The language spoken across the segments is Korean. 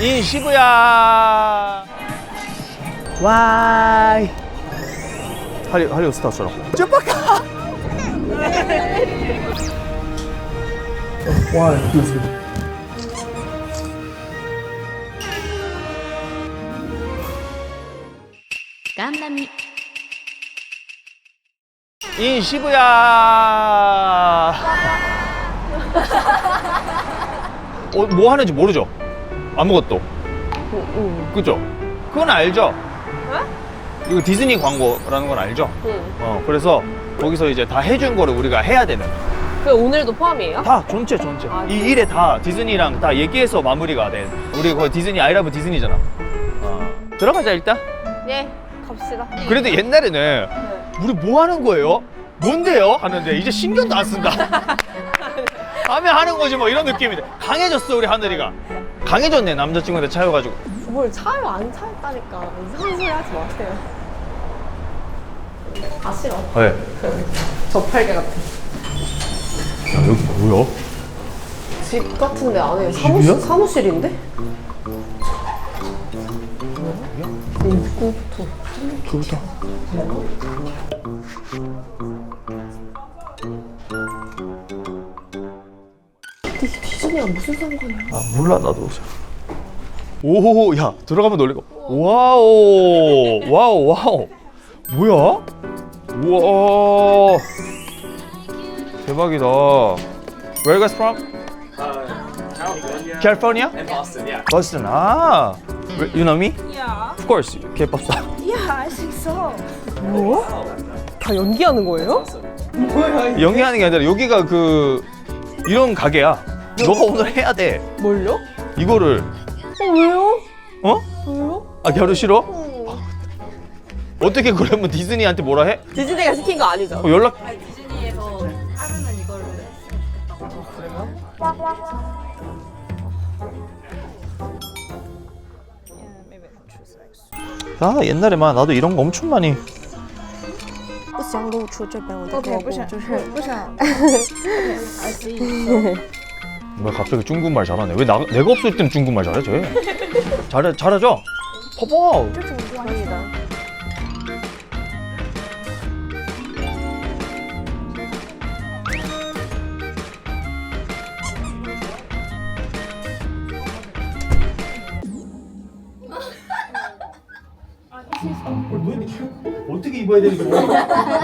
인 시부야. 와이. 할리우드 스타처럼. 쭈빠카. 와, 귀여워. 깜남이 인 시부야. 뭐 하는지 모르죠? 아무것도. 그죠? 그건 알죠? 이거 디즈니 광고라는 건 알죠? 그래서 거기서 이제 다 해준 거를 우리가 해야 되는. 그 오늘도 포함이에요? 다 전체. 아, 이 일에 다 디즈니랑 다 얘기해서 마무리가 된. 우리 거의 디즈니 아이라브 디즈니잖아. 들어가자 일단. 예, 갑시다. 그래도 옛날에는 우리 뭐 하는 거예요? 뭔데요? 하는데 이제 신경도 안 쓴다. 하면 하는 거지 뭐 이런 느낌인데 강해졌어 우리 하늘이가. 강해졌네 남자친구한테 차여가지고. 뭘 차요? 안 차였다니까. 이상한 소리 하지 마세요. 아, 싫어. 네. 저팔계 같아. 야 여기 뭐야? 집 같은데 안에 집이야? 사무실인데? 입구부터. 좋다. 디즈니랑 무슨 상관이야? 아 몰라 나도. 오호호 야 들어가면 놀래고. 와우. 뭐야? 우와 대박이다. Where you guys from? California? And Boston, yeah. Boston. 아, you know me? Yeah. Of course, K-pop star. Yeah, I think so. 뭐? 다 연기하는 거예요? 연기하는 게 아니라 여기가 그 이런 가게야. 너가 오늘 해야 돼. 뭘요? 이거를. 왜요? 어? 왜요? 아 겨루 싫어? 어떻게 그러면 디즈니한테 뭐라 해? 디즈니가 시킨 거 아니죠? 연락. 디즈니에서 하루는 이걸로 아 옛날에만 나도 이런 거 엄청 많이. 不想露出这边我的 OK， 头部，不想就是不想。 왜 갑자기 중국말 잘하네? 왜 내가 없을 땐 중국말 잘해 쟤? 잘하죠? 봐봐. 这种关系的。 어떻게 입어야 되는 거야?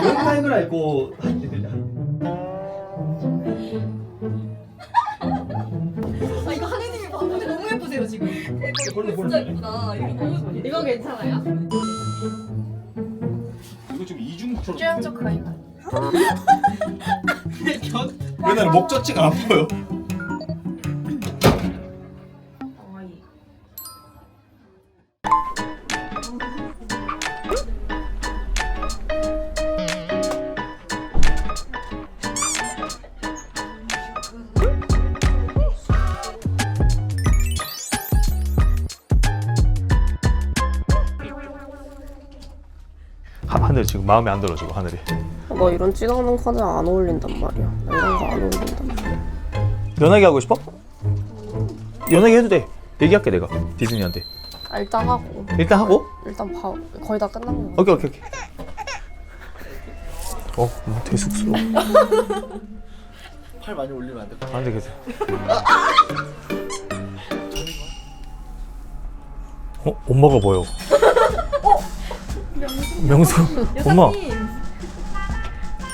이런 타입을 입고. 아 이거 하느님이 봤는데 너무 예쁘세요 지금. 진짜 예쁘다. 이거 너무 예쁘다. 이거 괜찮아요? 이거 좀 이중국처럼. 这样就可以了。 왜 나는 목젖지가 안 보여? 하늘 지금 마음에 안 들어 지금 하늘이. 너 이런 찌다는 카드 안 어울린단 말이야. 나 이런 거 안 어울린단 말이야. 연하게 하고 싶어? 연하게 해도 돼. 얘기할게 내가 디즈니한테. 아, 일단 하고. 일단 하고. 일단 거의 다 끝난 거. 오케이. 되게 쑥스러워. 팔 많이 올리면 안 돼. 안 되겠어. 엄마가 보여. 명수. 엄마.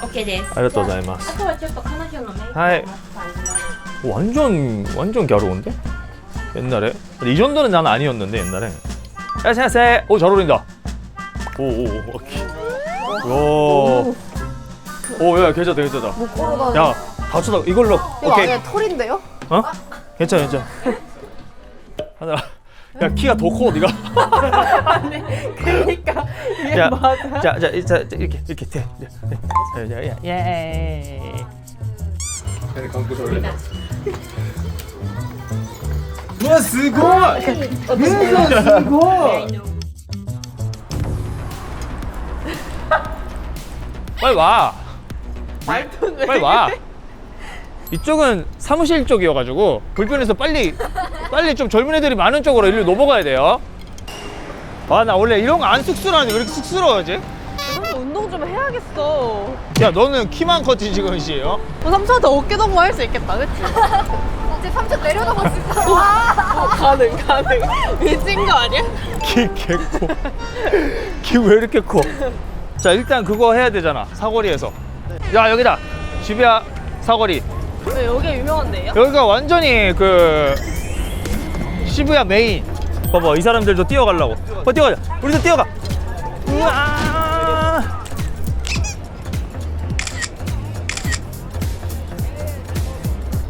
오케이です。 아리가또 고자이마스. あとはちょっと彼女のメイク 하이. 완전 갸루운데? 옛날에. 근데 이 정도는 난 아니었는데 옛날에. 야세야세. 오 잘 어울린다. 오케이. 오야 괜찮다. 못 걸어다니. 야 다쳐다 이걸로. 이거 오케이. 안에 털인데요? 어? 괜찮아. 하늘아. 야 키가 더 커 네가. 그러니까 이게 자, 맞아. 자 이렇게 돼. 예. 우와, すごい! 빨리 와. 빨리 와. 이쪽은 사무실 쪽이어가지고 불편해서 빨리 좀 젊은 애들이 많은 쪽으로 일로 넘어가야 돼요. 아, 나 원래 이런 거 안 쑥스러운데 왜 이렇게 쑥스러워하지? 삼촌 운동 좀 해야겠어. 야, 너는 키만 컸지 지금 씨요? 삼촌한테 어깨 동무 할 수 있겠다, 그치? 이제 삼촌 내려다 볼 수 있어. 가능. 미친 거 아니야? 키 개커. 키 왜 이렇게 커? 자, 일단 그거 해야 되잖아. 사거리에서. 야, 여기다. 지비야 사거리. 왜 여기가 유명한데요? 여기가 완전히 그 시부야 메인. 봐봐, 이 사람들도 뛰어가려고. 뛰어가자. 우리도 뛰어가. 우와.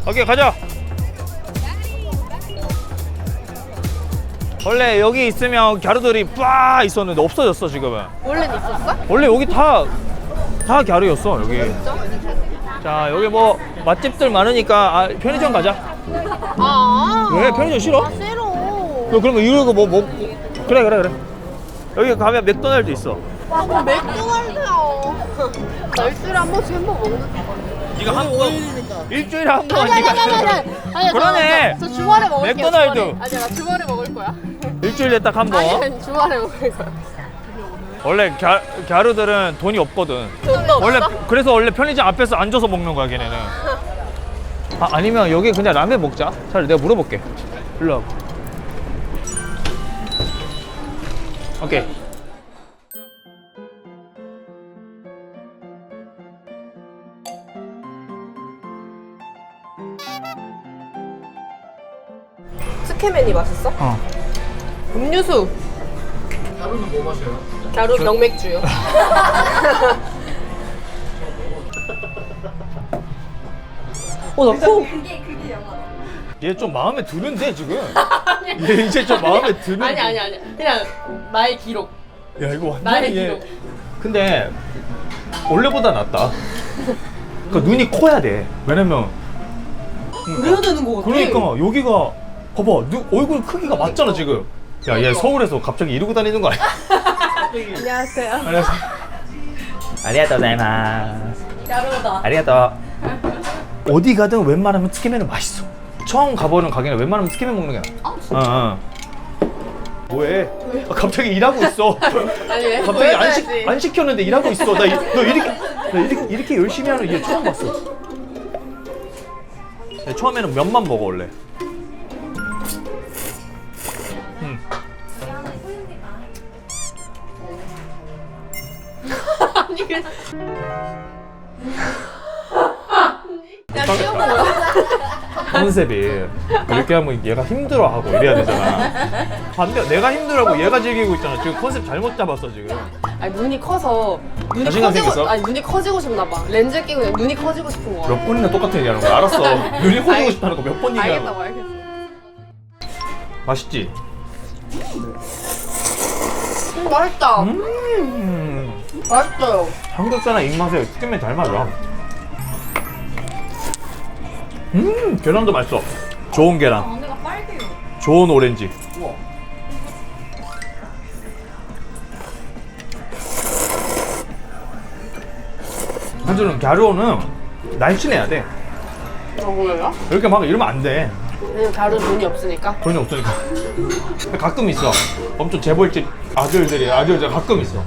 오케이, 가자. 원래 여기 있으면 갸루들이 빠 있었는데 없어졌어 지금은. 원래는 있었어? 원래 여기 다 갸루였어 여기. 자, 여기 뭐 맛집들 많으니까 편의점 가자. 왜 편의점 싫어? 싫어. 그러면 이거 뭐 먹고. 그래. 여기 가면 맥도날드 있어. 뭐 맥도날드야. 나 일주일에 한 번씩 햄버거 먹는다. 네가 한 번, 일주일에 한 번. 아니, 그러네. 저 주말에 먹을게요. 맥도날드. 주말에. 아니야, 나 주말에 먹을 거야. 일주일에 딱 한 번. 아니, 주말에 먹을 거야. 원래 갸루들은 돈이 없거든. 돈도 없어? 원래 그래서 원래 편의점 앞에서 앉아서 먹는 거야 걔네는. 아니면 여기 그냥 라면 먹자. 차라리 내가 물어볼게. 일로 와봐. 오케이. 스케맨이 맛있어? 어. 음료수. 갸루는 뭐 마셔요? 갸루 병맥주요. 나 코. 그게 영화다. 얘 좀 마음에 드는데 지금. 얘 이제 좀 마음에 드는. 아니. 그냥 나의 기록. 야, 이거 완전 나의 얘. 기록. 근데 원래보다 낫다. 그러니까 눈이 커야 돼. 왜냐면. 그래야 되는 거 같아. 그러니까 여기가 봐봐, 얼굴 크기가 맞잖아 지금. 야, 얘 서울에서 갑자기 이러고 다니는 거 아니야? 안녕하세요. 안녕하세요. 아리가또 고자이마스. 야르다. 아리가또. 어디 가든 웬만하면つけ麺은 맛있어. 처음 가보는 가게는 웬만하면つけ麺먹는 게 나아. 어. 뭐해? 갑자기 일하고 있어. 아니 왜? 갑자기 보여줘야지. 안 시켰는데 일하고 있어. 너 이렇게 열심히 하는 얘 처음 봤어. 처음에는 면만 먹어 원래. 아니 그냥. 야 쉬운 거야? 컨셉이 이렇게 하면 얘가 힘들어하고 이래야 되잖아. 반대, 내가 힘들어하고 얘가 즐기고 있잖아. 지금 컨셉 잘못 잡았어 지금. 아니 눈이 커서 눈이 자신감 커지고 생겼어? 아니 눈이 커지고 싶나 봐. 렌즈 끼고 그냥 눈이 커지고 싶은 거야. 몇 번이나 똑같은 얘기하는 거야. 알았어. 눈이 커지고 알- 싶다는 거 몇 번 얘기하는 알겠다고 거야. 알겠어. 맛있지? 맛있다. 맛있어요. 삼겹살이나 입맛에 튀김면 잘 맞아. 계란도 맛있어. 좋은 계란. 언니가 빨개요. 좋은 오렌지. 한줄은 갸루는 날씬해야 돼. 뭐예요? 이렇게 막 이러면 안 돼. 왜냐면 가루 돈이 없으니까. 돈이 없으니까. 가끔 있어. 엄청 재벌집 아들들 가끔 있어.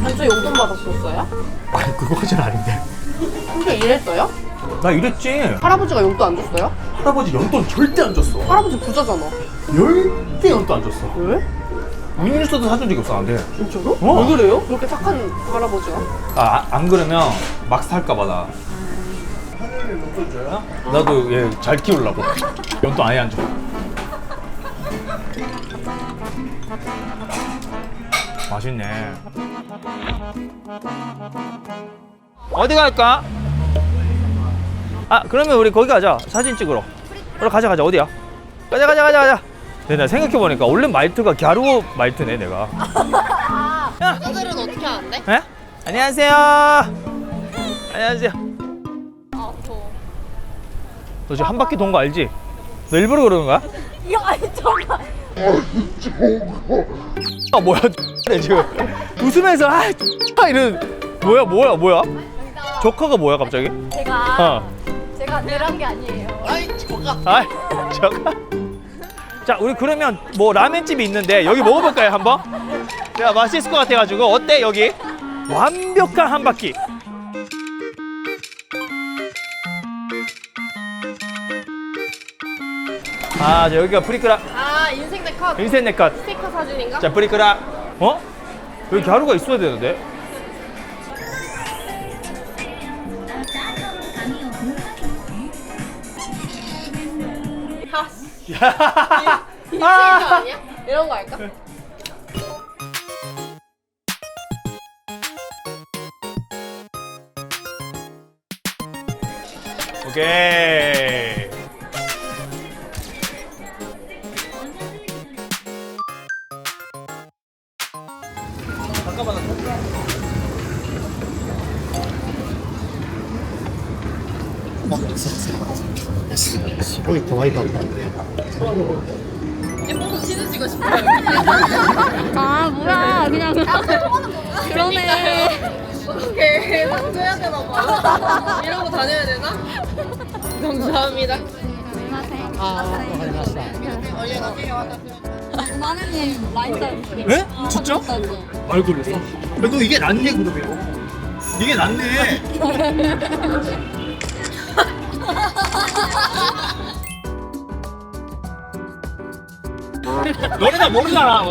한주 용돈 받았었어요? 아니, 그거까지는 아닌데. 혼자 일했어요? 나 이랬지. 할아버지가 용돈 안 줬어요? 할아버지 용돈 절대 안 줬어. 할아버지 부자잖아. 절대 용돈 안 줬어. 왜? 위니스도 사준 적이 없어, 나한테. 진짜로? 어. 왜 그래요? 그렇게 착한 할아버지가? 안 그러면 막 살까봐 나. 하늘이 용돈 줘요? 나도 얘 잘 키우려고. 용돈 아예 안 줘. 맛있네. 어디 갈까? 그러면 우리 거기 가자. 사진 찍으러. 그래, 가자. 어디야? 가자. 내가 생각해보니까 원래 말투가 갸루 말투네, 내가. 여자들은 어떻게 하는데? 에? 안녕하세요. 안녕하세요. 너 지금 한 바퀴 돈 거 알지? 너 일부러 그러는 거야? 이거 아니 정말. 뭐야? 지금 웃으면서 이런 뭐야? 조커가 뭐야 갑자기? 제가 어. 제가 내란 게 아니에요. 아이 저가. 자 우리 그러면 뭐 라멘집이 있는데 여기 먹어볼까요 한번? 야 맛있을 것 같아가지고 어때 여기? 완벽한 한 바퀴. 아 여기가 프리크라 아 인생 네컷 인생 네컷. 스티커 사진인가? 자 프리크라. 어? 여기 가루가 있어야 되는데. 인생 아니야? 이런 거 할까? 오케이. 예뻐서 치는 찍고 싶어요. 아 뭐야 그냥 그러네. 오케이 상조해야 되나 봐. 이러고 다녀야 되나? 감사합니다. 마늘님 라인 단. 에? 진짜? 알고 있어? 너 이게 낫네 그러면. 이게 낫네. 너네가 모르잖아.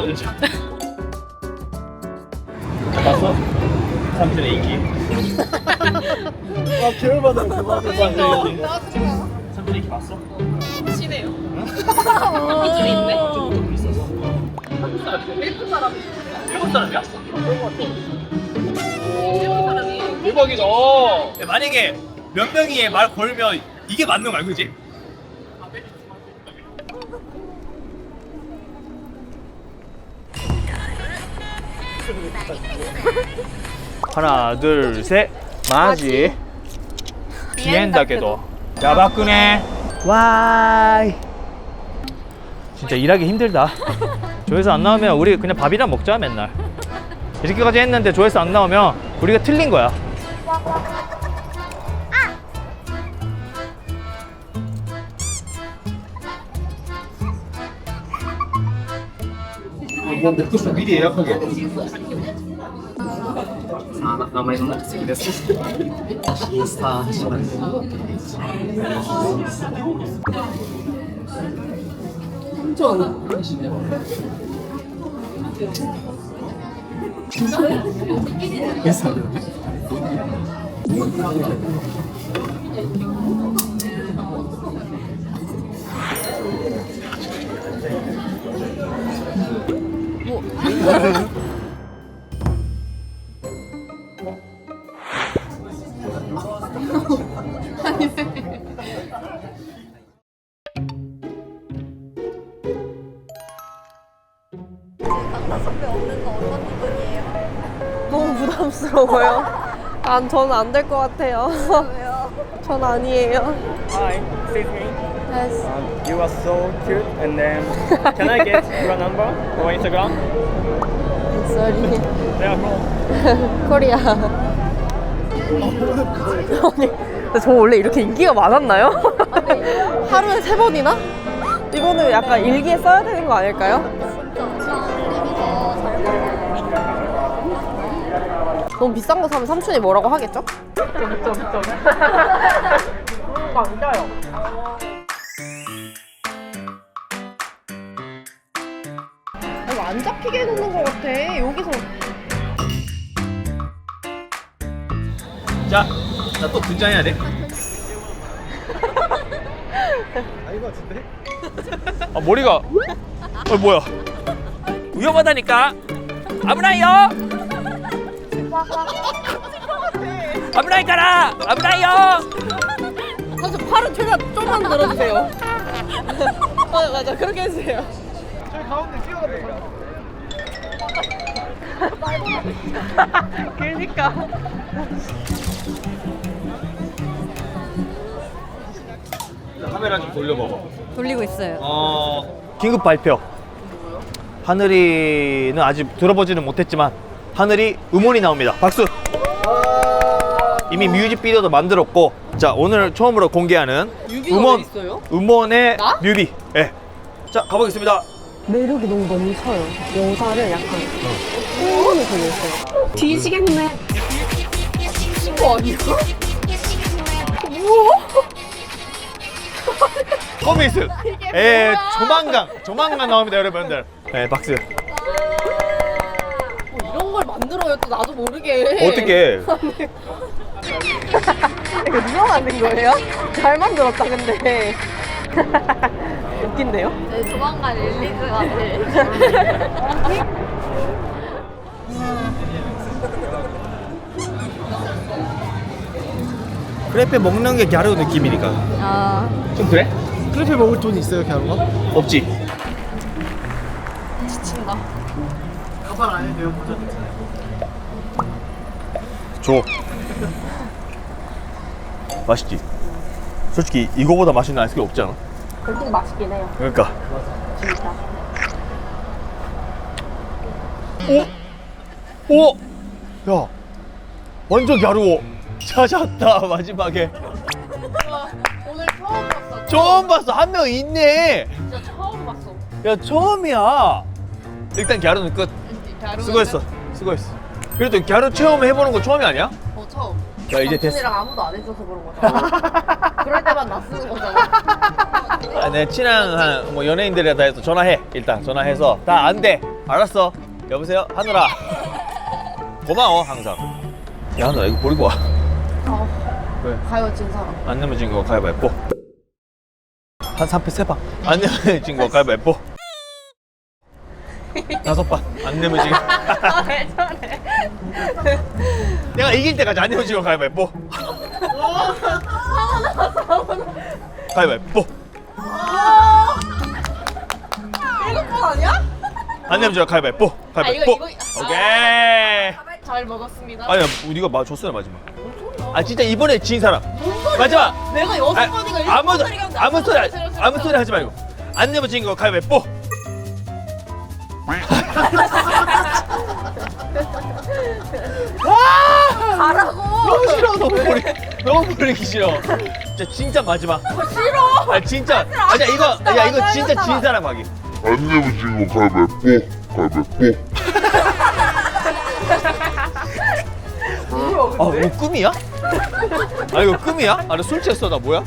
봤어? 삼촌의 인기. 아 개열받아. 삼촌의 인기 봤어? 치네요. 좀 있네. 좀 있었어. 일본 사람. 일본 사람이야? 일본 사람이. 대박이다. 만약에 몇 명이 말 걸면 이게 맞는 거 알고 그지? 하나 둘 셋 마지 비엔다게도 야바꾸네 와이 진짜 일하기 힘들다. 조회수 안 나오면 우리 그냥 밥이나 먹자 맨날. 이렇게까지 했는데 조회수 안 나오면 우리가 틀린 거야. 이거 먹고 싶어 미리 예약하게. 아, 남아있는 인스타 하시면 너무 부담스러워요. 저는 안 될 것 같아요. 왜요? 전 아니에요. Hi, excuse me. Yes. You are so cute. And then, can I get your number or Instagram? Sorry. Where are you from? 코리아. 아니, 근데 저 원래 이렇게 인기가 많았나요? 하루에 3번이나? 이거는 약간 일기에 써야 되는 거 아닐까요? 너무 비싼 거 사면 삼촌이 뭐라고 하겠죠? 맞아요. 이거 안 잡히게 해놓는 것 같아. 여기서. 자, 나 또 분장해야 돼. 아 머리가. 뭐야? 위험하다니까. 아브라이요. 아브라이까라. 아브라이요. 사실 팔은 최대한 좀만 늘어주세요. 맞아 그렇게 해주세요. 저기 가운데 뛰어가도 그러니까. 카메라 좀 돌려봐봐. 돌리고 있어요. 긴급 발표. 하늘이는 아직 들어보지는 못했지만 하늘이 음원이 나옵니다. 박수. 이미 뮤직비디오도 만들었고 자 오늘 처음으로 공개하는 뮤비가 왜 있어요? 음원의 나? 뮤비 예. 자 가보겠습니다. 매력이 너무 넘쳐요. 여자를 약간 흥분이 되게 있어요. 뒤지겠네. 이거 아니야? 커미스 예, 조만간 나옵니다 여러분들. 예, 박수. 이런 걸 만들어요 또 나도 모르게. 어떻게 이거 누가 만든 거예요? 잘 만들었다 근데. 웃긴데요? 네, 조만간 릴리즈가 돼. 크레페 먹는 게 갸루 느낌이니까. 아, 좀 그래? 크레페 먹을 돈 있어요, 갸루가? 없지. 지친다. 가방 안에 돼요, 모자. 줘. 맛있지? 솔직히 이거보다 맛있는 아이스크림 없지 않아? 솔직히 맛있긴 해요. 그러니까. 진짜. 오! 야, 완전 갸루워. 찾았다 마지막에. 오늘 처음 봤어. 처음 봤어. 한 명 있네. 진짜 처음 봤어. 야 처음이야. 일단 갸루는 끝. 수고했어. 수고했어. 그래도 갸루 체험 해보는 거 처음이 아니야? 처음. 야 이제 됐어. 이랑 아무도 안 해줘서 그런 거잖아. 그럴 때만 나 쓰는 거잖아. 아, 내 친한 뭐 연예인들에 다 해서 전화해. 일단 전화해서 다 안 돼. 알았어. 여보세요 하늘아. 고마워 항상. 야 하늘아 이거 버리고 와. 왜? 가요 진 사람. 안 내면 진 거 가위바위보. 한 3패 세방. 안 내면 진 거 가위바위보. 5번. 안 내면 진 거. 왜 저래? 내가 이길 때까지 안 내면 진 거 가위바위보. 가위바위보. 7번 아니야? 안 내면 진 거 가위바위보. 가위바위보. 이거. 오케이. 잘 먹었습니다. 아니야 네가 줬어요 마지막. 아 진짜 이번에 진 사람. 마지막. 내가 아, 6번이가 7번이가 아무 소리 하지 말고 안 내면 진 거 가위바위보. 가라고. 너무 싫어 너무 버리기 싫어. 진짜 마지막. 싫어. 아 진짜 아니야 이거 야 이거 진짜 진 사람 하기. 안 내면 지금 가위바위보 가위바위보. 아 이거 꿈이야? 아 이거 꿈이야? 아 나 술 취했어 나 뭐야?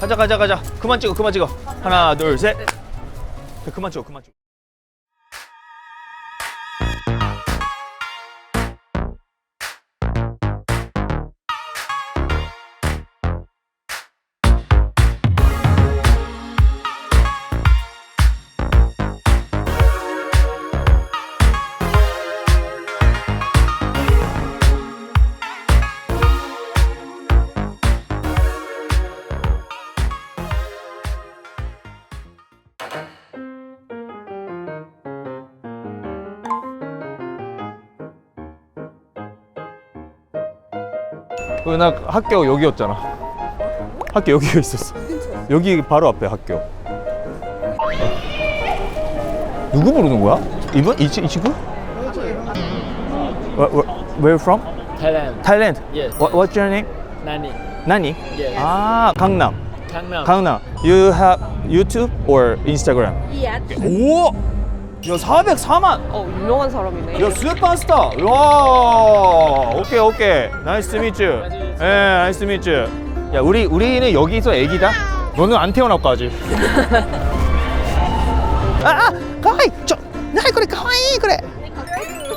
가자 그만 찍어 하나 둘 셋. 그만 찍어 나 학교 여기였잖아. 학교 여기에 있었어. 여기 바로 앞에 학교. 누구 부르는 거야? 이분? 이 친구? Where you from? Thailand. Thailand. Yes. What's your name? Nani. Nani? Yes. 아 강남. Gangnam. 강남. You have YouTube or Instagram? Yes. 오! 야 404만. 유명한 사람이네. 야 스웨판스타. 와. 오케이. 나이스 투 미츠. 예, 나이스 투 미츠. 야 우리는 여기서 애기다. 너는 안 태어났고 아직. 가와이. 나 그래 가와이 그래.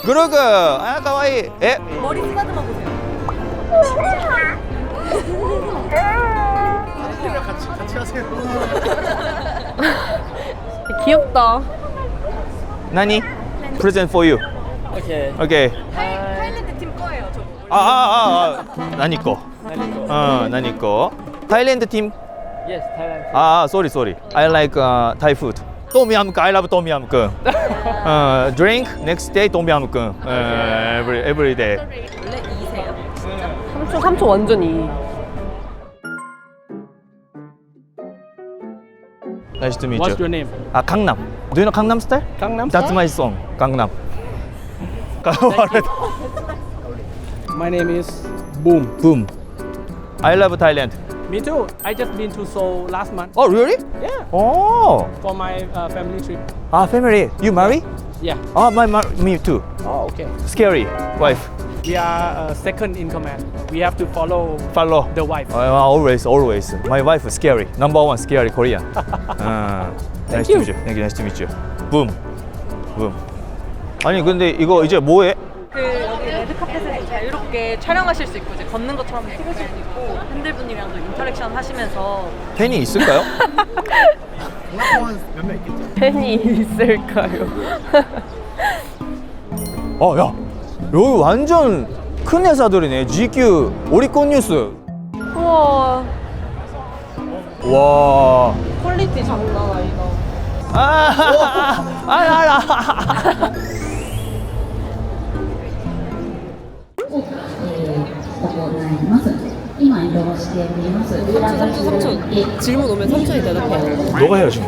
그러그. 아 가와이. 에? 머리 쓰다듬어 보세요. 같이 하세요. 귀엽다. 나니? Present for you. Okay. 오케이. 타일랜드 팀 거예요, 저거. 나니 거. Nani go. 나니 거. 타일랜드 팀. Yes, Thailand. sorry. I like Thai food. 똠얌꿍. I love 똠얌꿍. Drink next day 똠얌꿍. Every day. 원래 2세요. 삼촌 완전 이. Nice to meet What's you. your name? 강남. Do you know Gangnam Style? Gangnam That's Style? my song. 강남. My name is Boom. Boom. I love Thailand. Me too. I just been to Seoul last month. Oh, really? Yeah. Oh. For my family trip. Ah, family. You marry? Yeah. Oh, me too. Oh, okay. Scary. Wife. We are second in command. We have to follow Follow. the wife. Always. My wife is scary. Number one scary Korean. Nice to meet you. Thank you. Nice to meet you. Boom. Boom. 아니 근데 이거 이제 뭐해? 그 여기 레드카펫에서 자유롭게 촬영하실 수 있고 이제 걷는 것처럼 찍으실 수 있고 팬들분이랑도 인터랙션 하시면서 팬이 있을까요? 동학공원 몇명 있겠죠? 팬이 있을까요? 야 여기 완전 큰 회사들이네. GQ, 오리콘 뉴스. 우와 와. 퀄리티 장난 아니다. 알아. 今移動しております。 3초. 질문 오면 3초에 대답해요. 너가 해야지.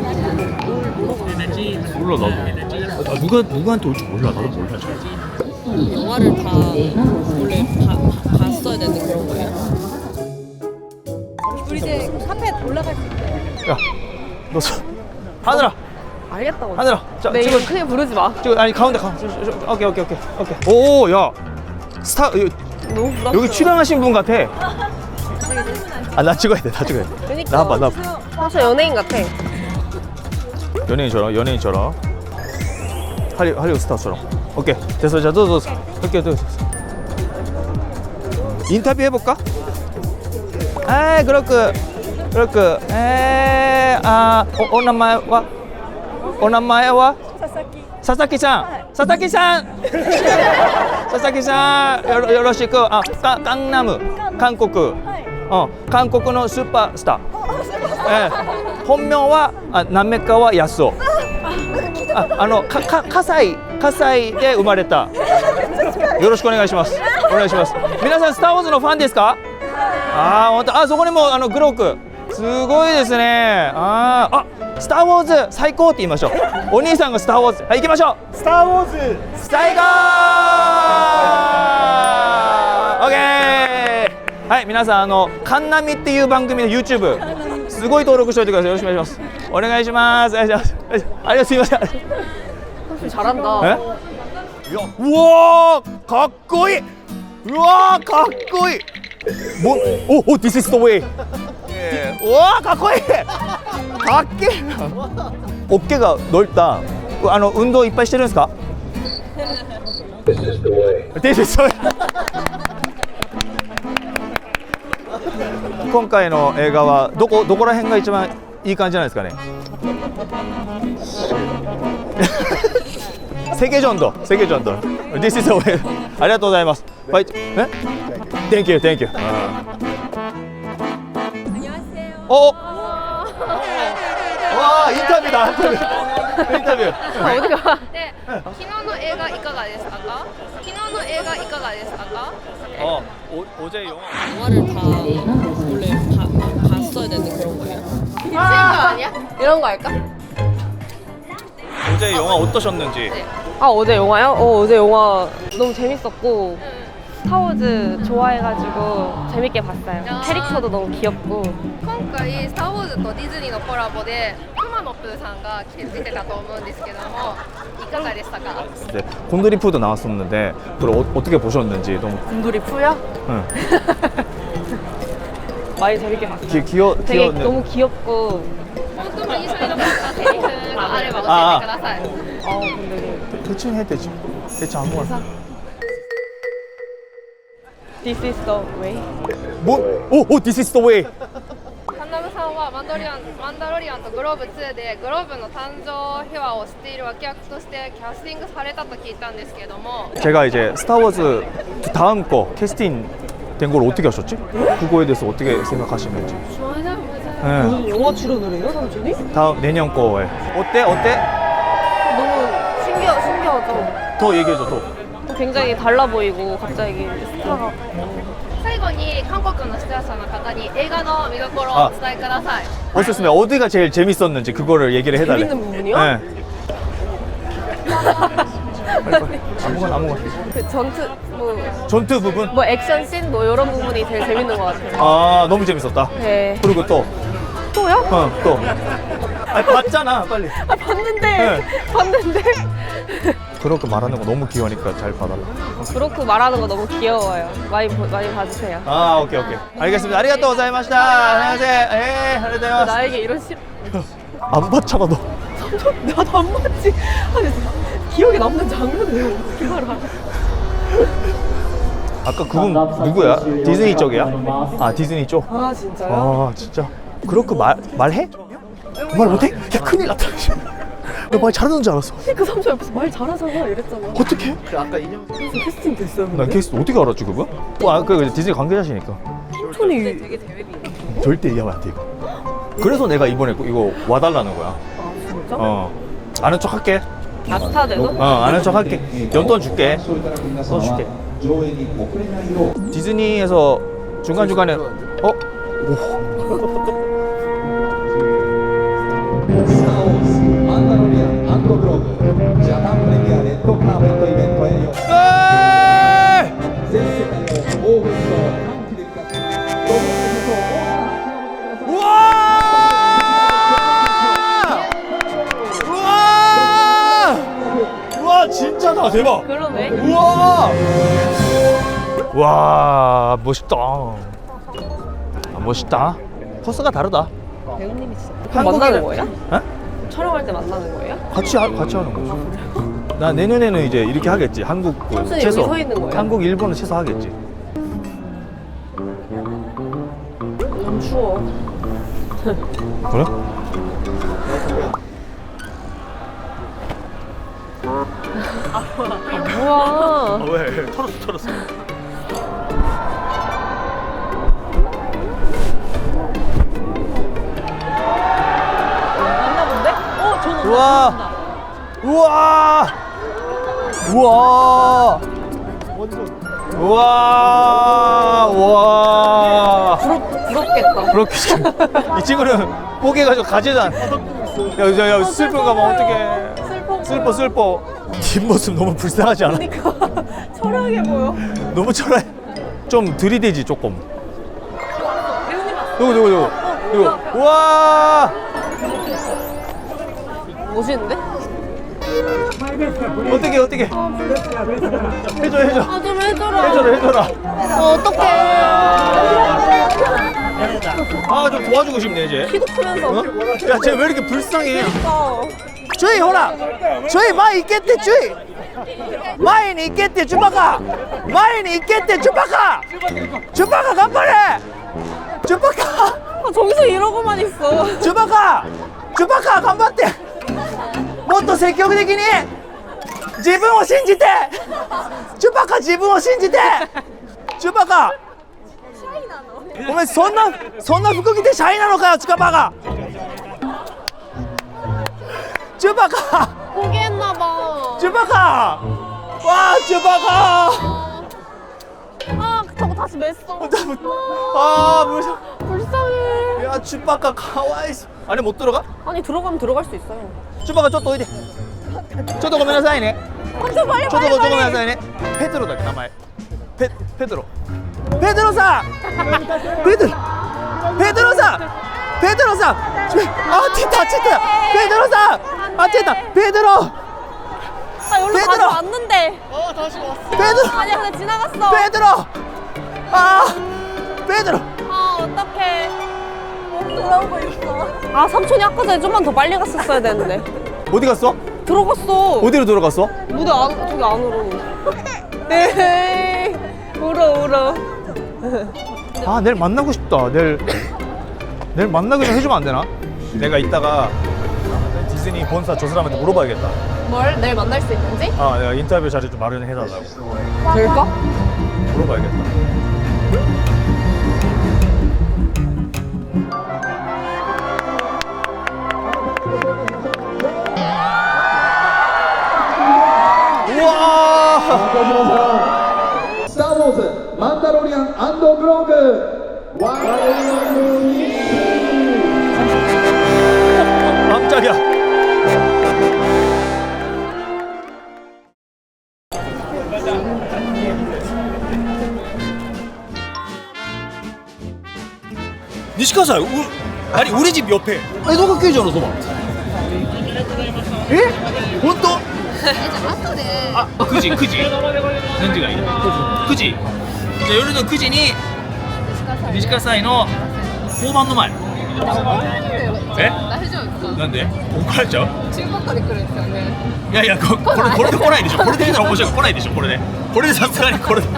몰라 나도. 누구한테 올지 몰라. 나도 몰라. 영화를 다 원래 봤어야 되는 그런 거예요? 우리 이제 카페 올라갈 수 있어요. 야, 너 하늘아. 알겠다고. 하늘아. 자, 내 찍어. 이름 크게 부르지 마. 지금 아니 가운데. 오케이. 오, 야. 스타 너무 부럽다. 여기 출연하신 분 같아. 나 찍어야 돼. 그러니까. 나 봐. 사실 연예인 같아. 연예인처럼. 할리우드 스타처럼. 오케이. 됐어. 자, 너. 오케이, 됐어. 인터뷰 해볼까? 그렇고. 오나마에와? 사사키-san. 요로시ku. 강남, 한국. 한국의 슈퍼스타. 본명은 남메카와 야스오. 카사이で 生まれた。よろしくお願いします。皆さんスターウォーズのファンですか？本当。そこにもグローク。すごいですね。スターウォーズ最高って言いましょう。お兄さんがスターウォーズ。はい、行きましょう。スター・ウォーズ最高。オッケー。はい、皆さんカンナミっていう番組の YouTube すごい登録しておいてください。よろしくお願いします。お願いします。すいません。 잘한다. 우와, かっこいい。うわー、かっこいい。This is the way. 우와, かっこいい。かっけえ。어깨가 넓다. 운동 いっぱいしてるんですか？ This is the way. 今回の映画はどこら辺が一番いい感じなんですかね？세계전도. This is the way. ありがとうございます。はい。Thank you. 와, 인터뷰다. 인터뷰. 어디가? 네, 昨日の映画いかがでしたか？ 어제 영화. 영화를 다 원래 봤어야 되는 그런 거예요? 미친 거 아니야? 이런 거 할까? 어제 영화 어떠셨는지. 어제 영화요? 어제 영화 너무 재밌었고 스타워즈 좋아해가지고 재밌게 봤어요. 캐릭터도 너무 귀엽고. 今回スター・ウォーズとディズニーのコラボでくまのプーさんが出てたと思うんですけどもいかがでしたか？ 네, 곰돌이 푸도 나왔었는데 그걸 어떻게 보셨는지 너무. 곰돌이 푸야? 응. 많이 재밌게 봤어요. 되게 귀여운. 너무 귀엽고. 本当に印象に残ったセリフがあれば教えてください。 근데 대충 해 대충 아무거나. This is the way. This is the way. カンナムさんはマンダロリアンとグローブ2でグローブの誕生秘話を知っている脇役としてキャスティングされたと聞いたんですけども 제가 이제 스타워즈 다음 거 캐스팅 된 걸 어떻게 하셨지? 그거에 대해서 어떻게 생각하시는지. 네. 영화 출연을 해요, 삼촌이? 다음 내년 거에. 어때? 너무 신기하죠. 더 얘기해줘 더. 굉장히 달라 보이고 갑자기 스타가. 最後に韓国の視聴者の方に映画の見どころをお伝えください。 어땠으면 어디가 제일 재밌었는지 그거를 얘기를 해달래. 재밌는 부분이요? 네. 아무거나. 그 전투 전투 부분? 뭐 액션 씬 뭐 이런 부분이 제일 재밌는 것 같아요. 아, 너무 재밌었다. 네. 그리고 또, 또요? 또. 아니, 봤잖아, 빨리. 아 봤는데 네. 봤는데. 그렇게 말하는 거 너무 귀여우니까 잘 봐달라. 그렇고 말하는 거 너무 귀여워요. 많이 봐주세요. 아, 오케이. 알겠습니다. 아리가또 고자이마시타. 안녕하세요. 예, 아리가또. 나에게 이런 시 안 봤잖아, 너. 나도 안 봤지. 아니 기억에 남는 장면을 어떻게 알아? 아까 그분 누구야? 디즈니 쪽이야? 아, 디즈니 쪽? 아 진짜요? 아, 진짜. 그렇게 말해? 말 못해? 야, 큰일 났다. 나 말 잘하는 줄 알았어. 그 삼촌 옆에서 말 잘하잖아 이랬잖아. 어떻게? 아까 인형 캐스팅 됐어요. 난 캐스트 어떻게 알았지, 그거? 그 디즈니 관계자시니까. 삼촌이 되게 대회비. 절대 얘기하면 안 돼, 이거. 그래서 내가 이번에 이거 와달라는 거야. 아 진짜? 아는 척 할게. 아스타대도? 아는 척 할게. 연돈 줄게. 써줄게. 디즈니에서 중간중간에 오. 우와, 진짜다. 대박. 그러네. 우와! 와, 멋있다. 멋있다. 코스가 다르다. 배우님이시죠? 한국이랑- 만나는 거예요? 어? 촬영할 때 만나는 거예요? 같이 하는 거지. 나 내년에는 이제 이렇게 하겠지. 한국 그 삼촌이 채소. 여기 서 있는 거예요? 한국, 일본은 채소 하겠지. 너무 추워. 그래? 뭐야? 왜? 털었어. 맞나 본데? 저는 우와! 우와! 우와! 우와! 우와! 부럽겠다. 그렇게 이 친구는 뽀개가지고 가지도 않. 야, 슬픈가 봐. 어떡해. 슬퍼. 뒷모습 너무 불쌍하지 않아? 그러니까 초라하게 보여. 너무 초라해. 좀 들이대지 조금. 배우님 왔어. 누구. 우와! 멋있는데? 어떻게? 해줘. 아 좀 해줘라. 해줘라. 어떡해. 아, 좀 도와주고 싶네 이제. 키도 크면서. 야, 쟤 왜 이렇게 불쌍해? 주의 호라 주의前行けって주의前に行けってチュパカ前に行けってチュパカ頑張れチュパカ아, 저기서 이러고만 있어. チュパカ頑張ってもっと積極的に自分を信じてチュパカ自分を信じてチュパカお前そんな服着てシャイなのかよチュパカチュパカ 포기했나봐. 쭈바카! 와, 쭈바카! 아, 저거 다시 맸어. 아, 무서워. 불쌍해. 야, 쭈바카 가와이스. 안에 못 들어가? 아니, 들어가면 들어갈 수 있어요. 쭈바카 좀 더 이제. 저도 고메나사이네. 혼자 빨리, 저도 고메나사이네. 페드로だけ 名前. 페드로. 페드로상! 페드로상! 아, 진짜. 페드로상! 아, 진짜. 페드로! 아, 여기로 다시 얘들아! 왔는데. 페드로! 아니야, 근데 지나갔어. 페드로! 아! 페드로! 아, 어떡해. 돌아오고 있어. 아, 삼촌이 아까 전에 좀만 더 빨리 갔었어야 되는데. 어디 갔어? 들어갔어. 어디로 들어갔어? 무대 저기 안으로. 에헤이. 울어. 아, 내일 만나고 싶다. 내일 만나기 좀 해주면 안 되나? 내가 이따가 디즈니 본사 저 사람한테 물어봐야겠다. 뭘? 내일 만날 수 있는지? 아, 내가 인터뷰 자리 좀 마련해달라고. 될까? 물어봐야겠다. 우와! スター・ウォーズマンダロリアン&グローブワン깜짝이야. 니시카사 아니 우리 집 옆에 에도가 뀌잖아 소바. 에? 혼또? 아, 그지. 렌즈가 있네. 그지. 자, 요리는 그지니 니시카사이の交番の前。え？大丈夫ですか？なんで？怒られちゃう？中ばっかで来るんですよね。いやいやこれで来ないでしょ。これで来たら面白い来ないでしょ。これでさすがにこれで。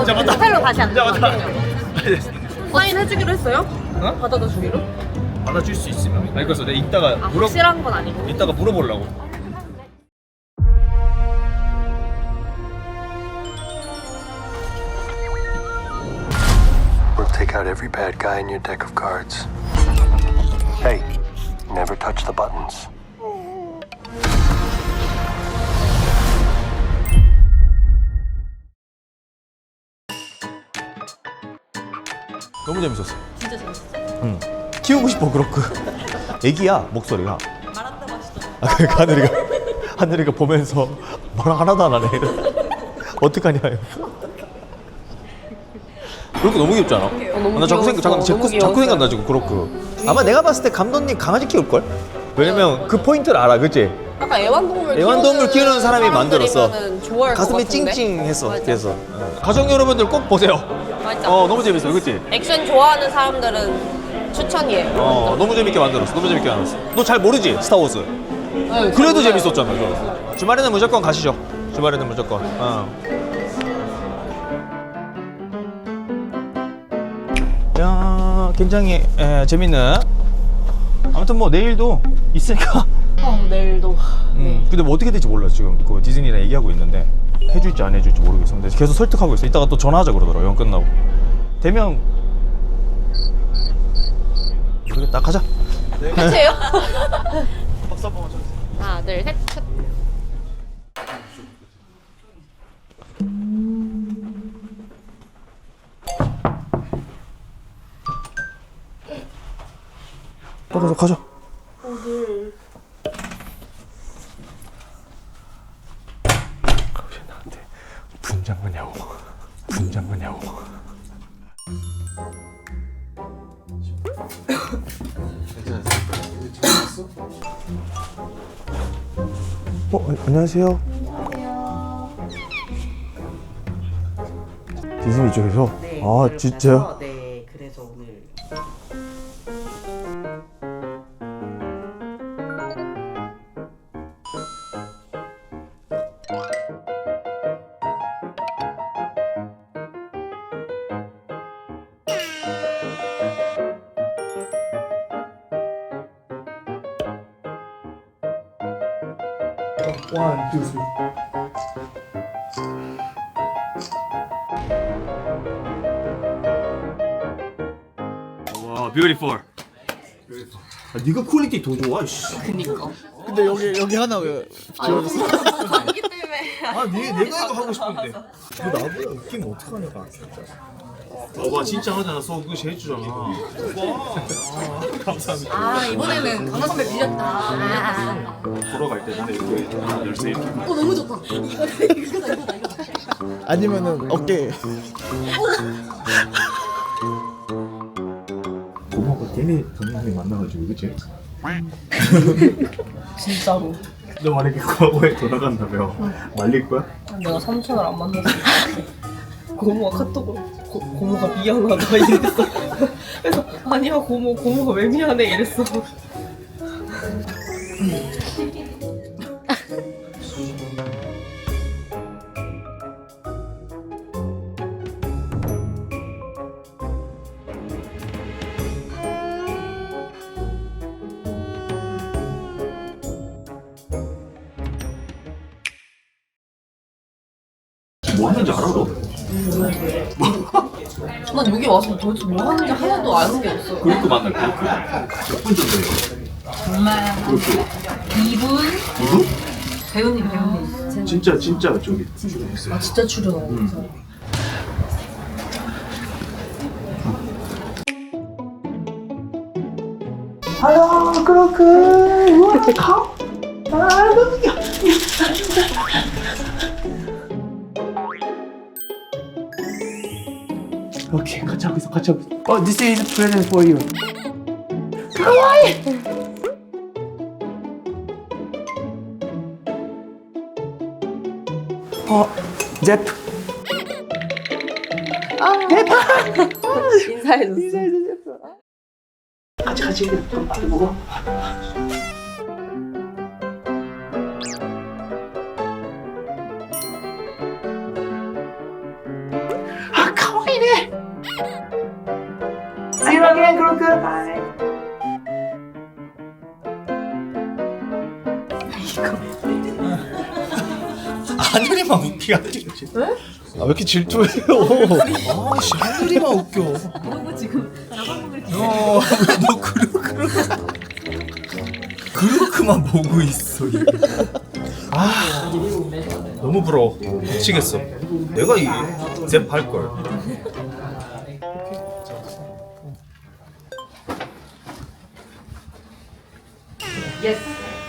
자 맞다. 호텔로 다시 안 자 맞다. 사인 해주기로 했어요? 어? 받아다 주기로? 받아줄 수 있으면. 아니 그래서 내가 이따가 확실한 건 아니고. 이따가 물어보려고. We'll take out every bad guy in your deck of cards. Hey, never touch the buttons. 너무 재밌었어. 진짜 재밌었어. 응. 키우고 싶어 그렇고. 애기야 목소리가. 말한다고 하시더라고. 아 그러니까 하늘이가 보면서 말 하나도 안 하네. 어떡하냐. 그렇게 너무 귀엽지 않아? 너무 나 자꾸 귀여웠어. 자꾸 생각나 지금 그렇고. 아마 내가 봤을 때 감독님 강아지 키울 걸? 왜냐면 그 포인트를 알아, 그치? 약간 애완동물 키우는 사람이 만들었어. 좋아할 것 가슴이 같은데? 찡찡했어. 맞아. 그래서 가족 여러분들 꼭 보세요. 맞아. 너무 재밌어, 그치? 액션 좋아하는 사람들은 추천이에요. 너무 재밌게 만들었어. 너 잘 모르지? 스타워즈. 그래도 재밌었잖아. 그거. 주말에는 무조건 가시죠. 주말에는 무조건. 야, 굉장히 재밌는. 아무튼 뭐 내일도 있으니까. 내일도. 근데 뭐 어떻게 될지 몰라 지금. 그 디즈니랑 얘기하고 있는데 해줄지 안 해줄지 모르겠어. 근데 계속 설득하고 있어. 이따가 또 전화하자 그러더라고. 영화 끝나고. 되면 모르겠다. 가자. 끝이에요? 박수 한 번만 쳐주세요. 하나, 둘, 셋. 가자. 나한테 분장거냐고. 안녕하세요. 디즈니 쪽에서? 네, 아 진짜요? 네, 그래서 오늘 One, two, three. 와, beautiful. 네가 퀄리티 더 좋아. 그니까. 근데 여기 하나 왜 지워졌어? 감기 때문에. 내가 이거 하고 싶은데. 너 나보다 웃기면 어떡하냐고. 와 진짜 하잖아. 그것이 해주잖아. 와. 감사합니다. 아, 이번에는 강화 선배 밀렸다. 보러 갈 때는 이렇게 열쇠 이렇게. 너무 좋다. 아니면은 어깨. 고모가 걔네 동생이 만나가지고 그치? 진짜로. 너 만약에 과거에 돌아간다며 말릴 거야? 내가 삼촌을 안 만났어. 고모가 카톡으로 고모가 미안하다 이랬어. 그래서 아니야 고모가 왜 미안해 이랬어. 뭐 하는지 알아 너? 난 여기 와서 도대체 뭐 하는지 하나도 아는 게 없어. 그렇게 만날 거야. 몇 분 정도 해요? 정말 2분? 2분? 배우님. 진짜 저기 출연했어요. 아 진짜 출연하는 거. 아유 그렇군. 우와 가. 아 너무 귀여워. 같이 하고 있어, 같이 하고 있어. This is present for you. 제프. 인사해줬어. 같이 그럼 빨리 먹어. 아, 가와이네. See you again, 그로크. Bye. 하늘이만 웃기게 하지. 왜? 아, 왜 이렇게 질투해요? 아, 씨, 하늘이만 웃겨. 너 지금 너 그렇게만 보고 있어. 아, 너무 부러워. 미치겠어. 내가 이제할 걸.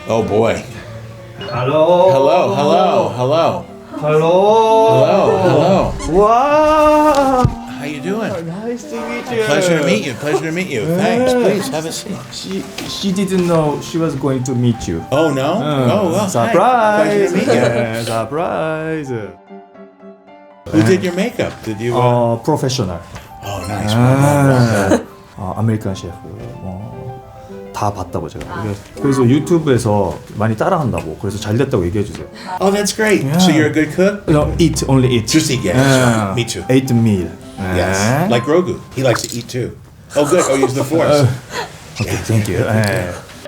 Oh boy. Hello. Hello, hello, hello. Hello. Hello, hello. Wow. How you doing? Nice to meet you. Pleasure to meet you. Pleasure to meet you. Thanks. Please have a seat. She didn't know she was going to meet you. Oh no. Oh well. Surprise. Hi. Pleasure to meet you. Yeah, surprise. Who did your makeup? Did you? Professional. Oh nice. 아메리칸 셰프 다 봤다고 제가. 그래서 유튜브에서 많이 따라한다고. 그래서 잘 됐다고 얘기해 주세요. Oh, that's great. So you're a good cook? No, eat only eat. Just eat, yeah. Me too. Ate meal. Yes. Like Grogu. He likes to eat too. Oh, good. Oh, use the force. 오케이, thank you.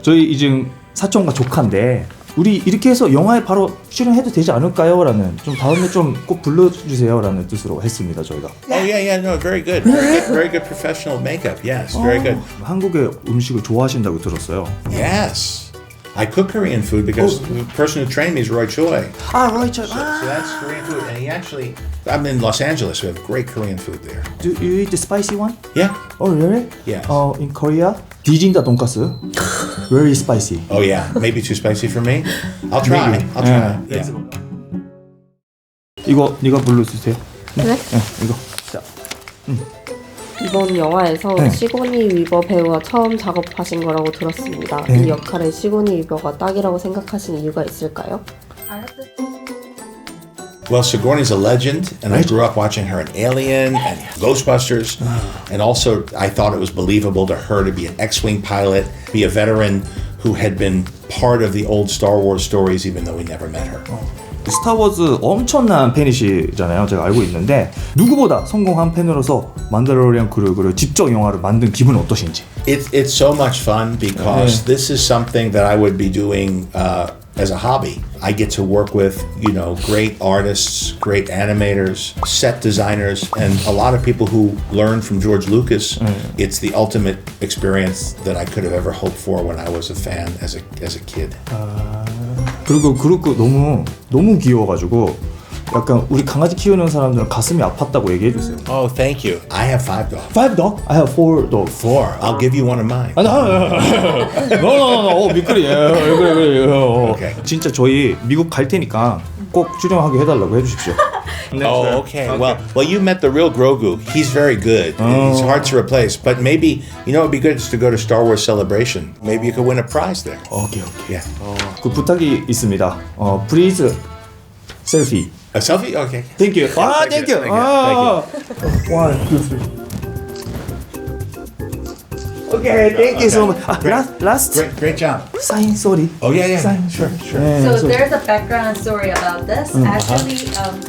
저희 이제 사촌과 조카인데 우리 이렇게 해서 영화에 바로 출연해도 되지 않을까요? 라는 좀 다음에 좀 꼭 불러주세요 라는 뜻으로 했습니다 저희가. Oh yeah, no, very good. Very good professional makeup. Yes, very good. 한국의 음식을 좋아하신다고 들었어요. Yes. I cook Korean food because the person who trained me is Roy Choi. 아, Roy Choi. So that's Korean food. And he actually, I'm in Los Angeles. We have great Korean food there. Do you eat the spicy one? Yeah. Oh, really? Yes. In Korea, 디진다 돈가스. Very spicy. Oh yeah, maybe too spicy for me. I'll try. I'll try. Yeah. 이거 네가 불러주세요. 네? 이거. 자. 이번 영화에서 네. 시고니 위버 배우와 처음 작업하신 거라고 들었습니다. 네. 이 역할에 시고니 위버가 딱이라고 생각하신 이유가 있을까요? Well, Sigourney's a legend, and I grew up watching her in Alien and Ghostbusters, and also I thought it was believable to her to be an X-wing pilot, be a veteran who had been part of the old Star Wars stories, even though we never met her. 스타워즈 엄청난 팬이시잖아요. 제가 알고 있는데 누구보다 성공한 팬으로서 만다로리안 그룹을 직접 영화를 만든 기분 어떠신지? It's so much fun because this is something that I would be doing as a hobby. I get to work with, great artists, great animators, set designers, and a lot of people who learned from George Lucas. It's the ultimate experience that I could have ever hoped for when I was a fan as a kid. 그리고 그룹 너무 귀여워가지고 약간 우리 강아지 키우는 사람들은 가슴이 아팠다고 얘기해 주세요. Oh, thank you. I have 5 dogs. 5 dog? I have 4 dog. 4. I'll give you one of mine. No. 미끌이. 그래. Okay. 진짜 저희 미국 갈 테니까 꼭 출연하게 해달라고 해주십시오. Oh, okay. Well, you met the real Grogu. He's very good. He's hard to replace. But maybe, it'd be good just to go to Star Wars Celebration. Maybe you could win a prize there. 오케이. Yeah. 그 부탁이 있습니다. Please selfie. A selfie? Okay. Thank you. Thank you. Thank you. 1, 2, 3. Okay, thank you so much. Last Great job. sign, sorry. Oh, yeah. Sign. Sure. So there's a background story about this. Actually,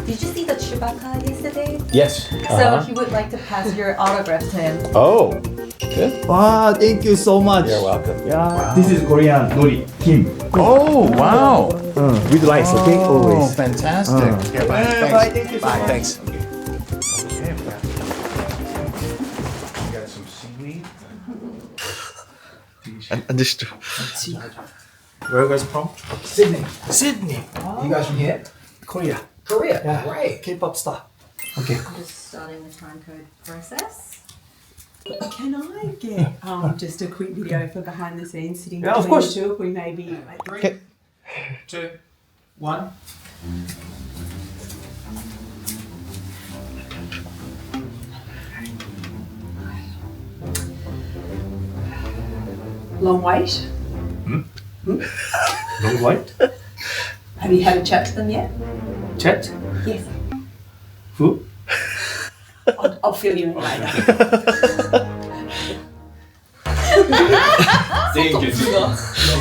did you see the Chewbacca yesterday? Yes. So he would like to pass your autograph to him. Oh, good. Wow, thank you so much. You're welcome. Yeah, this is Korean nori Kim. Oh, wow. With rice, okay? Always. Fantastic. Here, bye. Thanks. Bye, thank you so Bye, much. thanks. Okay, we got some seaweed. 앉으시죠. Where are you guys from? Sydney. You guys from here? Korea. Yeah. Great. K-pop star. Okay. I'm just starting the time code process. Can I get just a quick video for behind the scenes sitting Yeah, of between course. the two? If we maybe 3, 2, 1. long wait. Long wait? Have you had a chat to them yet? Chat? Yes. Who? I'll fill you in later. Thank you.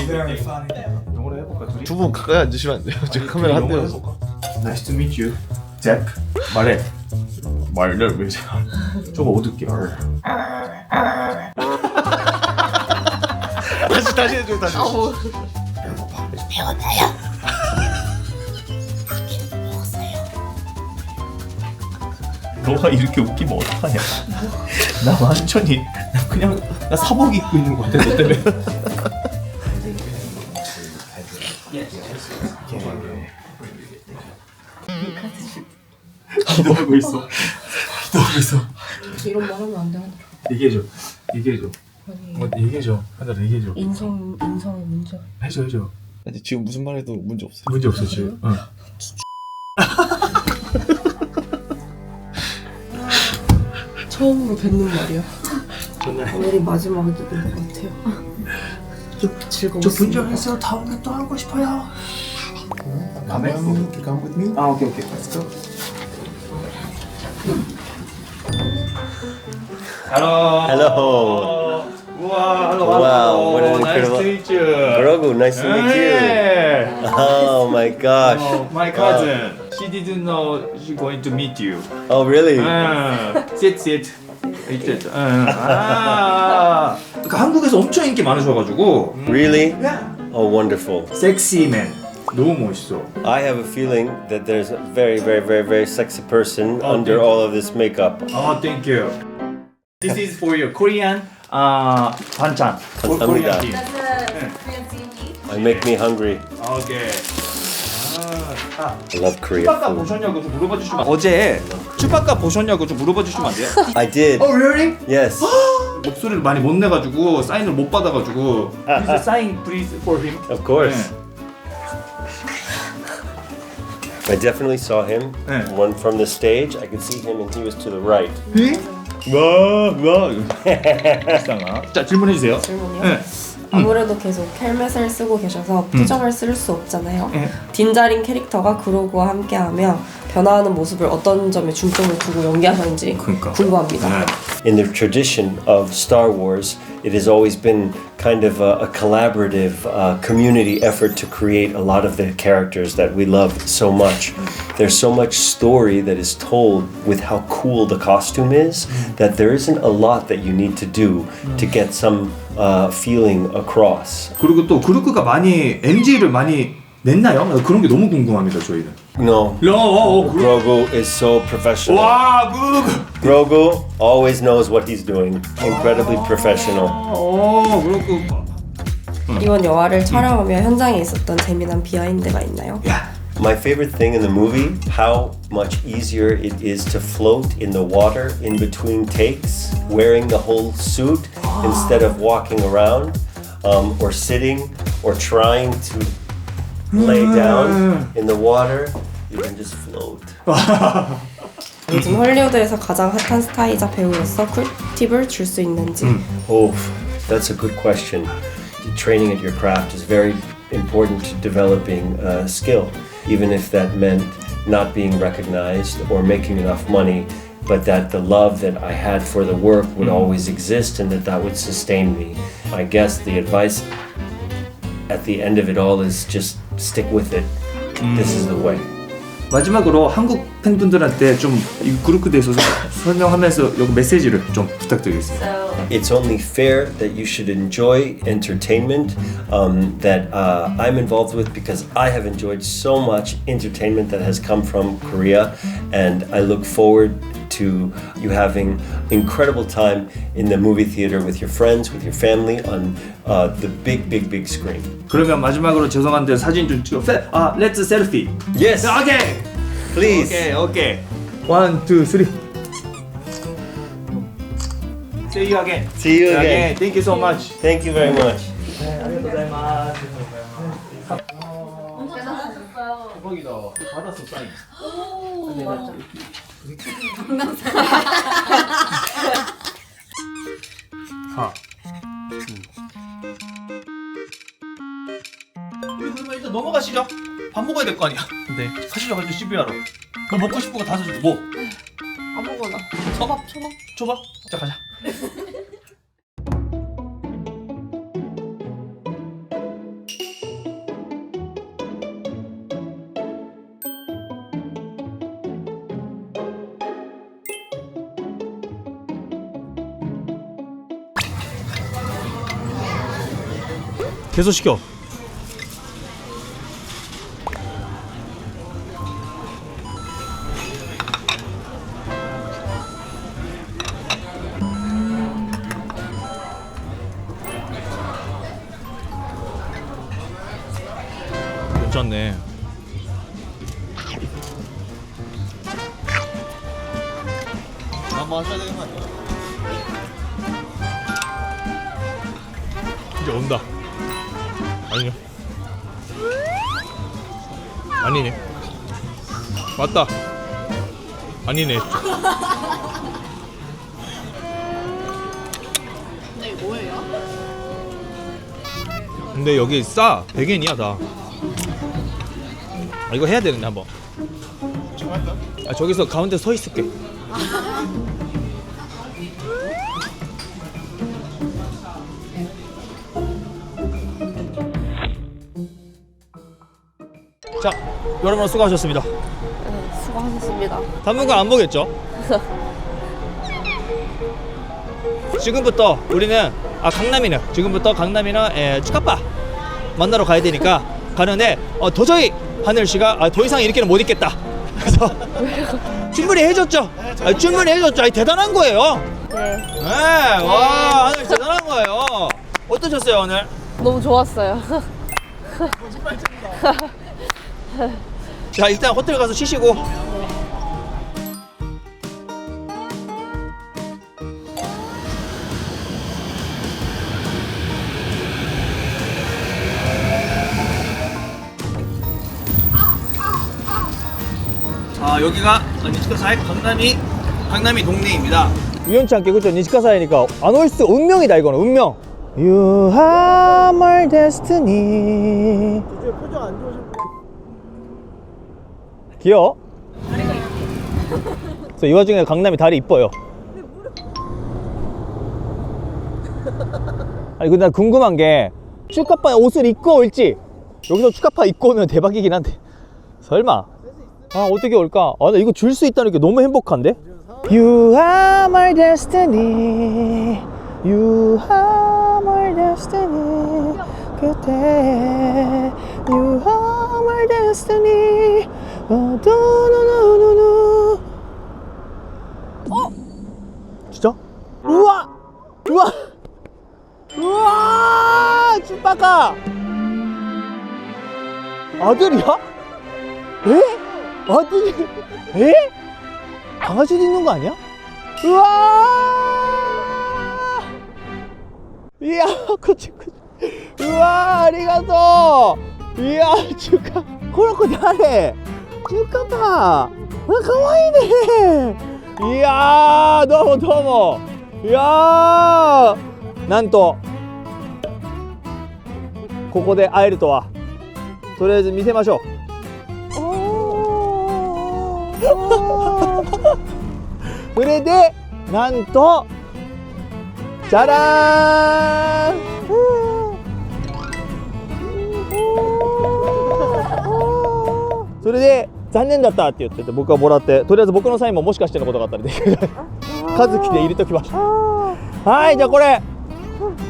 Very funny. 영어로 해볼까 둘이? 두 분 가까이 앉으시면 안 돼요? 지금 카메라 한 대여서. Nice to meet you. 잭. 말해. 말을 왜 제가 저거 얻을게. 다시 해줘 다시. 너가 이렇게 웃기면 어떡하냐. 나 완전히 나 그냥 나 사복 입고 있는 것 같아 너 때문에. 기도하고 있어. 기도하고 있어. 이런 말 하면 안 돼. 얘기해줘. 얘기해줘. 얘기해줘. 하늘아 얘기해줘. 인성의 문제. 해줘. 아니 지금 무슨 말 해도 문제 없어요. 문제 없어 지금. 응. 처음으로 뱉는 말이야. 좋네. 오늘이 마지막이 될 것 같아요. 즐거웠습니다. 저 분장했어요. 다음에 또 하고 싶어요. Come with me. 아 오케이. Let's go. Hello. Hello. 우와, hello. Wow, what an Nice incredible. to meet you. Grogu, nice to meet you. Hey. Oh my gosh. Oh, my cousin. She didn't know she going to meet you. Oh really? Sit. 아. 그러니까 한국에서 엄청 인기 많으셔가지고. Really? Yeah. Oh wonderful. 섹시맨. 너무 멋있어. I have a feeling that there's a very sexy person Oh, under thank all of this makeup. Oh, thank you. This is for your Korean 반찬. 감사합니다. tea. You make me hungry. Okay. I love Korean 쭈바까 food. 보셨냐고 좀 물어봐 주시면 어제 쭈바까 보셨냐고 좀 물어봐 주시면 안 돼요? I did. Oh really? Yes. 목소리를 많이 못 내가지고 사인을 못 받아가지고 Please sign please for him. Of course. I definitely saw him. 네. One from the stage. I could see him and he was to the right. 와. 자 질문해 주세요. 질문이요? 네. 아무래도 계속 헬멧을 쓰고 계셔서 표정을 쓸 수 없잖아요. 네. 딘자린 캐릭터가 그로그와 함께하며 변화하는 모습을 어떤 점에 중점을 두고 연기하셨는지 궁금합니다. In the tradition of Star Wars, it has always been kind of a collaborative community effort to create a lot of the characters that we love so much. There's so much story that is told with how cool the costume is that there isn't a lot that you need to do to get some feeling across. 그리고 또 그루크가 많이 NG를 많이 냈나요? 그런 게 너무 궁금합니다 저희는. No. Grogu is so professional. 와, Grogu always knows what he's doing. Incredibly professional. 그렇고. 이번 영화를 촬영하며 현장에 있었던 재미난 비하인드가 있나요? My favorite thing in the movie, how much easier it is to float in the water in between takes, wearing the whole suit instead of walking around or sitting or trying to lay down in the water. You can just float. 요즘 헐리우드에서 가장 핫한 스타이자 배우로서 꿀팁을 줄 수 있는지. Oh, that's a good question. Training at your craft is very important to developing skill, even if that meant not being recognized or making enough money, but that the love that I had for the work would always exist and that would sustain me. I guess the advice at the end of it all is just stick with it. This is the way. 마지막으로 한국 팬분들한테 좀 이 그루크에 대해서 설명하면서 여기 메시지를 좀 부탁드리겠습니다. It's only fair that you should enjoy entertainment that I'm involved with because I have enjoyed so much entertainment that has come from Korea, and I look forward to you having incredible time in the movie theater with your friends, with your family on the big screen. 그러면 마지막으로 죄송한데 사진 좀 찍어. Let's selfie. Yes. Okay. Please. Okay. 1, 2, 3. See you again. See you again. Thank you so much. Thank you very much. 네, 감사합니다. 대박이다. 받았어 사인. 오 맞아. 하. 일단 넘어가시죠. 밥 먹어야 될 거 아니야. 네. 가시죠, 가시죠, 시부야로. 너 먹고 싶은 거 다 사줄게. 뭐? 아무거나. 초밥, 초밥, 초밥. 자, 가자. 계속 시켜. 괜찮네. 한번 하셔야 되는 거 아니야? 이제 온다. 아니요. 아니네. 맞다. 아니네. 근데 이거 뭐예요? 근데 여기 싸. 100엔이야 다. 아, 이거 해야 되는데 한번. 아, 저기서 가운데 서 있을게. 자, 여러분 수고하셨습니다. 네, 수고하셨습니다. 당분간 안 보겠죠? 지금부터 우리는 지금부터 강남이는 치카빠 만나러 가야 되니까 가는데 도저히 하늘 씨가 더 이상 이렇게는 못 있겠다. 그래서 충분히 해줬죠. 충분히 해줬죠. 대단한 거예요. 네. 네, 와 하늘 씨 대단한 거예요. 어떠셨어요 오늘? 너무 좋았어요. 자, 일단 호텔 가서 쉬시고. 여기가 니치카사이 강남이 동네입니다. 우연치 않게 그죠? 니치카사이니까 안 올 수 운명이다 이거는 운명. You are my destiny. 표정 안 좋으신 귀여워? 그래서 이 와중에 강남이 다리 이뻐요. 아니 근데 나 궁금한 게 축카파 옷을 입고 올지 여기서 축카파 입고 오면 대박이긴 한데 설마 어떻게 올까? 나 이거 줄 수 있다는 게 너무 행복한데? You are my destiny. You are my destiny. 그대 You are my destiny. 노노노노노. 진짜? 우와! 쭈빠까 아들이야? 에? 아들이? 에? 강아지도 있는 거 아니야? 우와! 이야, 코치. 우와, 아리가또! 이야, 축하. 코로코 나래. 축하다. 가와이네. 이야, 너무. 이야, なんとここで会えるとは。とりあえず見せましょう。それでなんとじゃらーんそれで残念だったって言ってて僕はもらって、とりあえず僕のサインももしかしてのことがあったりで和樹で入れときました。はい、じゃあこれ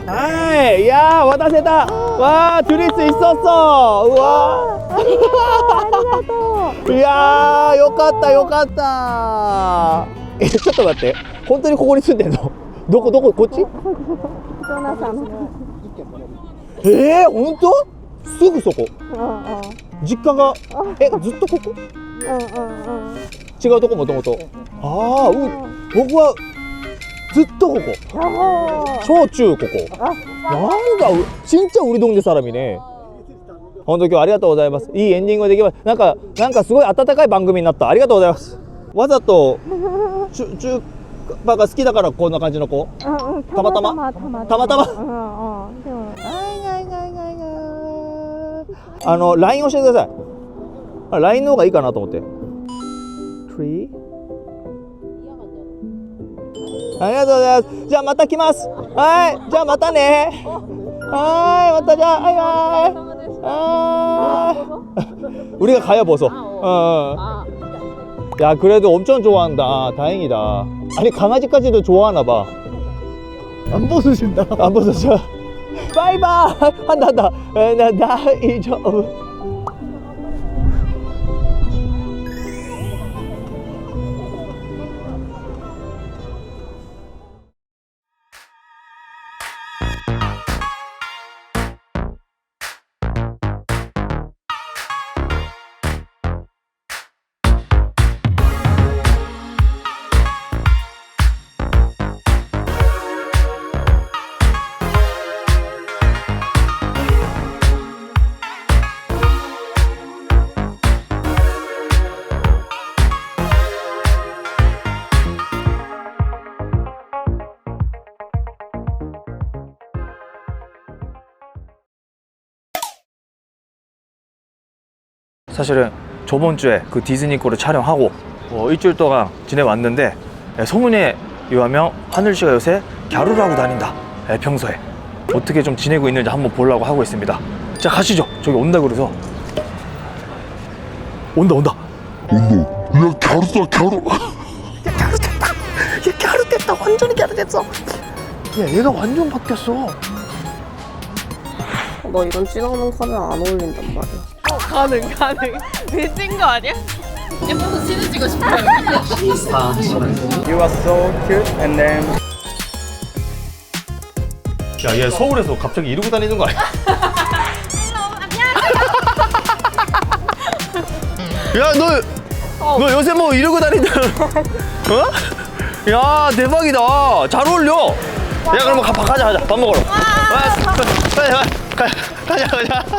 はい、いやー渡せた。わー、トゥリス있었어。うわーありがとう。いやーよかったちょっと待って、本当にここに住んでんの？どここっち？本当？すぐそこ。実家がずっとここ？違うとこもともと。僕はずっとここ。小中ここ。なんだ、진짜 우리 동네 사람이네。本当今日ありがとうございます。いいエンディングができました。なんかすごい温かい番組になった。ありがとうございます。わざと中華が好きだからこんな感じの子？たまたま。LINE 教えてください。LINE の方がいいかなと思って。3？ありがとうございます。じゃあまた来ます。はい。じゃあまたね。はい。またじゃあ。はい。우리가 가요 보소. 야 그래도 엄청 좋아한다. 다행이다. 아니 강아지까지도 좋아하나 봐. 안 벗으신다. 안 벗으셔. 바이바이. 한다. 나 이제. 사실은 저번 주에 그 디즈니 거를 촬영하고 일주일 동안 지내왔는데 소문에 의하면 하늘 씨가 요새 갸루를 하고 다닌다. 평소에 어떻게 좀 지내고 있는지 한번 보려고 하고 있습니다. 자 가시죠. 저기 온다 그래서. 온다. 야 갸루다 갸루. 야 갸루 됐다. 얘 갸루 됐다. 완전히 갸루 됐어. 야 얘가 완전 바뀌었어. 너 이런 찌나는 카메라 안 어울린단 말이야. 가능. 미친 거 아니야? 예뻐서 친해지고 싶어요. You are so cute and then 야 얘 서울에서 갑자기 이러고 다니는 거 아니야? 야 너 요새 뭐 이러고 다니냐? 어? 야 대박이다. 잘 어울려. 야 그럼 가자 밥 먹으러. 가자.